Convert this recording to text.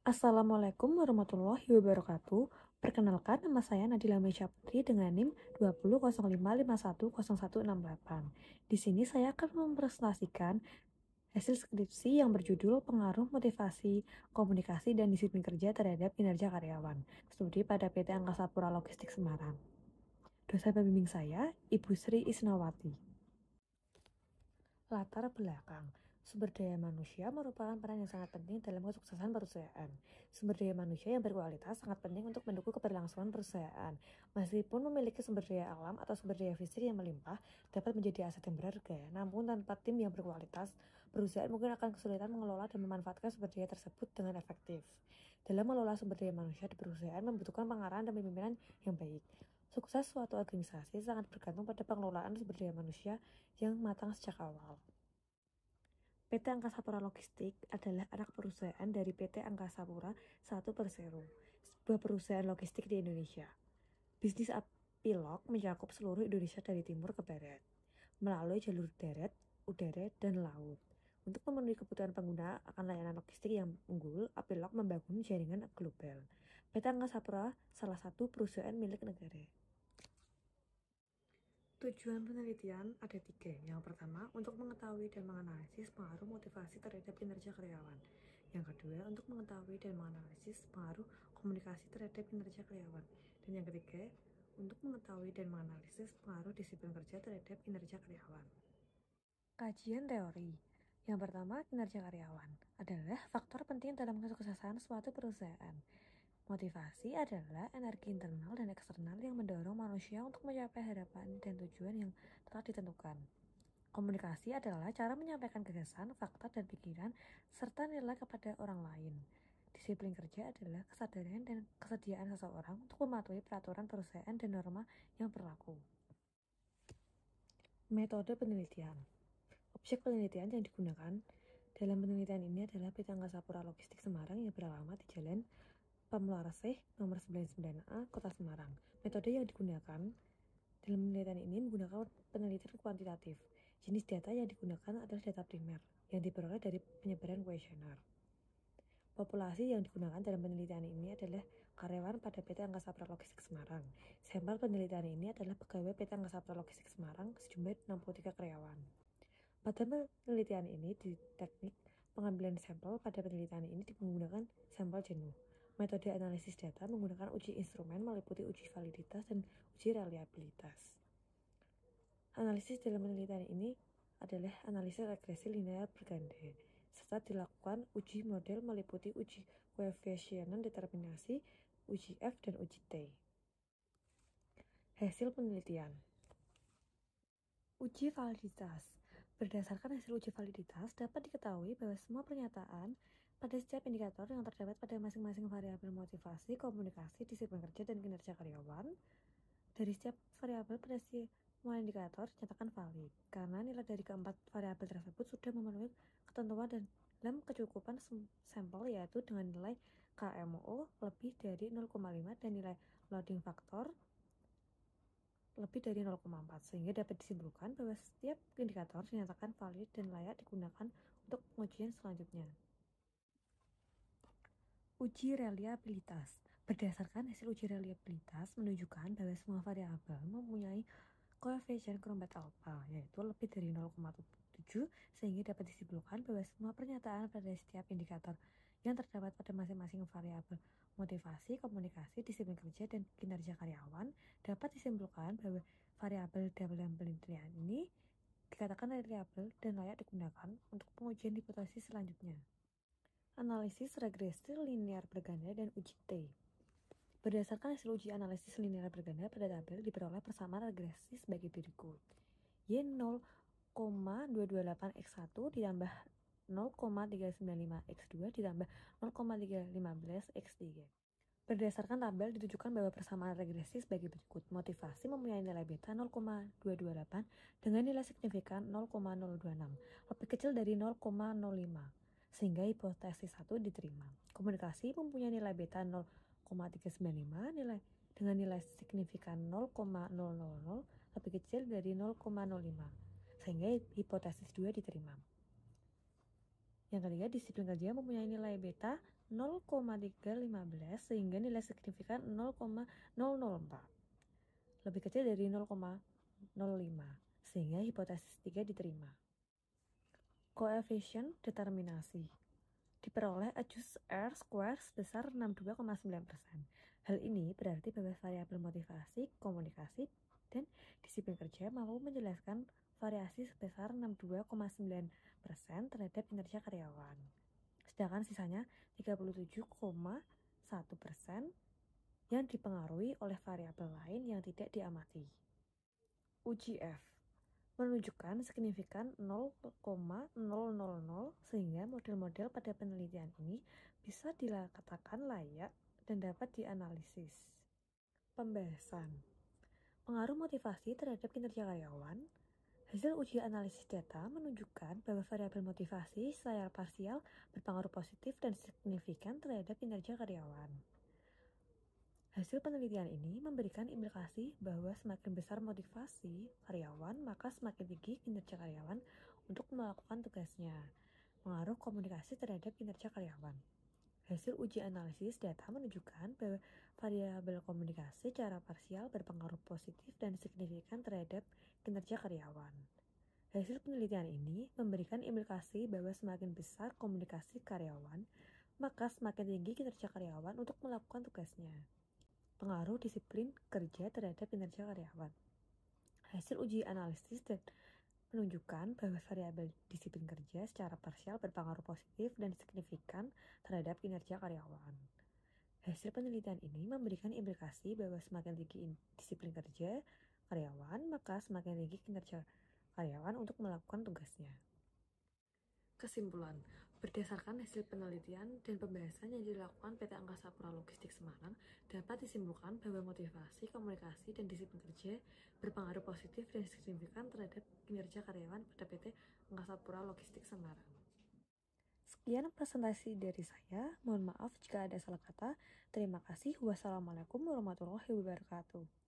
Assalamualaikum warahmatullahi wabarakatuh. Perkenalkan, nama saya Nadila Meisha Putri dengan NIM 2005510168. Di sini saya akan mempresentasikan hasil skripsi yang berjudul Pengaruh Motivasi, Komunikasi, dan Disiplin Kerja terhadap Kinerja Karyawan, studi pada PT Angkasa Pura Logistik Semarang. Dosen pembimbing saya, Ibu Sri Isnawati. Latar belakang. Sumber daya manusia merupakan peran yang sangat penting dalam kesuksesan perusahaan. Sumber daya manusia yang berkualitas sangat penting untuk mendukung keberlangsungan perusahaan. Meskipun memiliki sumber daya alam atau sumber daya fisik yang melimpah, dapat menjadi aset yang berharga. Namun tanpa tim yang berkualitas, perusahaan mungkin akan kesulitan mengelola dan memanfaatkan sumber daya tersebut dengan efektif. Dalam mengelola sumber daya manusia di perusahaan membutuhkan pengarahan dan pemimpinan yang baik. Sukses suatu organisasi sangat bergantung pada pengelolaan sumber daya manusia yang matang sejak awal. PT Angkasa Pura Logistik adalah anak perusahaan dari PT Angkasa Pura I Persero, sebuah perusahaan logistik di Indonesia. Bisnis Apilog mencakup seluruh Indonesia dari timur ke barat, melalui jalur darat, udara, dan laut. Untuk memenuhi kebutuhan pengguna akan layanan logistik yang unggul, Apilog membangun jaringan global. PT Angkasa Pura salah satu perusahaan milik negara. Tujuan penelitian ada 3. Yang pertama, untuk mengetahui dan menganalisis pengaruh motivasi terhadap kinerja karyawan. Yang kedua, untuk mengetahui dan menganalisis pengaruh komunikasi terhadap kinerja karyawan. Dan yang ketiga, untuk mengetahui dan menganalisis pengaruh disiplin kerja terhadap kinerja karyawan. Kajian teori. Yang pertama, kinerja karyawan adalah faktor penting dalam kesuksesan suatu perusahaan. Motivasi adalah energi internal dan eksternal yang mendorong manusia untuk mencapai harapan dan tujuan yang telah ditentukan. Komunikasi adalah cara menyampaikan gagasan, fakta, dan pikiran, serta nilai kepada orang lain. Disiplin kerja adalah kesadaran dan kesediaan seseorang untuk mematuhi peraturan perusahaan dan norma yang berlaku. Metode penelitian. Objek penelitian yang digunakan dalam penelitian ini adalah PT Angkasa Pura Logistik Semarang yang beralamat di Jalan Pamularesih nomor 99A, Kota Semarang. Metode yang digunakan dalam penelitian ini menggunakan penelitian kuantitatif. Jenis data yang digunakan adalah data primer yang diperoleh dari penyebaran kuesioner. Populasi yang digunakan dalam penelitian ini adalah karyawan pada PT Angkasa Pura Logistik Semarang. Sampel penelitian ini adalah pegawai PT Angkasa Pura Logistik Semarang sejumlah 63 karyawan. Pada penelitian ini, di teknik pengambilan sampel pada penelitian ini menggunakan sampel jenuh. Metode analisis data menggunakan uji instrumen meliputi uji validitas dan uji reliabilitas. Analisis dalam penelitian ini adalah analisis regresi linear berganda, serta dilakukan uji model meliputi uji koefisien determinasi, uji F, dan uji T. Hasil penelitian. Uji validitas. Berdasarkan hasil uji validitas, dapat diketahui bahwa semua pernyataan pada setiap indikator yang terdapat pada masing-masing variabel motivasi, komunikasi, disiplin kerja, dan kinerja karyawan dari setiap variabel pada semua indikator dinyatakan valid karena nilai dari keempat variabel tersebut sudah memenuhi ketentuan dan dalam kecukupan sampel, yaitu dengan nilai KMO lebih dari 0,5 dan nilai loading factor lebih dari 0,4, sehingga dapat disimpulkan bahwa setiap indikator dinyatakan valid dan layak digunakan untuk pengujian selanjutnya. Uji reliabilitas. Berdasarkan hasil uji reliabilitas menunjukkan bahwa semua variabel mempunyai koefisien Cronbach alpha, yaitu lebih dari 0,7, sehingga dapat disimpulkan bahwa semua pernyataan pada setiap indikator yang terdapat pada masing-masing variabel motivasi, komunikasi, disiplin kerja, dan kinerja karyawan dapat disimpulkan bahwa variabel dalam penelitian ini dikatakan reliable dan layak digunakan untuk pengujian hipotesis selanjutnya. Analisis regresi linear berganda dan uji T. Berdasarkan hasil uji analisis linear berganda pada tabel diperoleh persamaan regresi sebagai berikut. Y 0,228x1 ditambah 0,395x2 ditambah 0,315x3. Berdasarkan tabel ditujukan bahwa persamaan regresi sebagai berikut. Motivasi mempunyai nilai beta 0,228 dengan nilai signifikan 0,026, lebih kecil dari 0,05, sehingga hipotesis 1 diterima. Komunikasi mempunyai nilai beta 0,395 dengan nilai signifikan 0,000, lebih kecil dari 0,05, sehingga hipotesis 2 diterima. Yang ketiga, disiplin kerja mempunyai nilai beta 0,315 sehingga nilai signifikan 0,004. Lebih kecil dari 0,05 sehingga hipotesis 3 diterima. Koefisien determinasi diperoleh adjust R square sebesar 62,9%. Hal ini berarti bahwa variabel motivasi, komunikasi, dan disiplin kerja mampu menjelaskan variasi sebesar 62,9% terhadap kinerja karyawan. Sedangkan sisanya 37,1% yang dipengaruhi oleh variabel lain yang tidak diamati. Uji F menunjukkan signifikan 0,000 sehingga model-model pada penelitian ini bisa dikatakan layak dan dapat dianalisis. Pembahasan pengaruh motivasi terhadap kinerja karyawan. Hasil uji analisis data menunjukkan bahwa variabel motivasi secara parsial berpengaruh positif dan signifikan terhadap kinerja karyawan. Hasil penelitian ini memberikan implikasi bahwa semakin besar motivasi karyawan, maka semakin tinggi kinerja karyawan untuk melakukan tugasnya. Pengaruh komunikasi terhadap kinerja karyawan. Hasil uji analisis data menunjukkan bahwa variabel komunikasi secara parsial berpengaruh positif dan signifikan terhadap kinerja karyawan. Hasil penelitian ini memberikan implikasi bahwa semakin besar komunikasi karyawan, maka semakin tinggi kinerja karyawan untuk melakukan tugasnya. Pengaruh disiplin kerja terhadap kinerja karyawan. Hasil uji analisis menunjukkan bahwa variabel disiplin kerja secara parsial berpengaruh positif dan signifikan terhadap kinerja karyawan. Hasil penelitian ini memberikan implikasi bahwa semakin tinggi disiplin kerja karyawan, maka semakin tinggi kinerja karyawan untuk melakukan tugasnya. Kesimpulan, berdasarkan hasil penelitian dan pembahasan yang dilakukan PT Angkasa Pura Logistik Semarang, dapat disimpulkan bahwa motivasi, komunikasi, dan disiplin kerja berpengaruh positif dan signifikan terhadap kinerja karyawan pada PT Angkasa Pura Logistik Semarang. Sekian presentasi dari saya, mohon maaf jika ada salah kata. Terima kasih. Wassalamualaikum warahmatullahi wabarakatuh.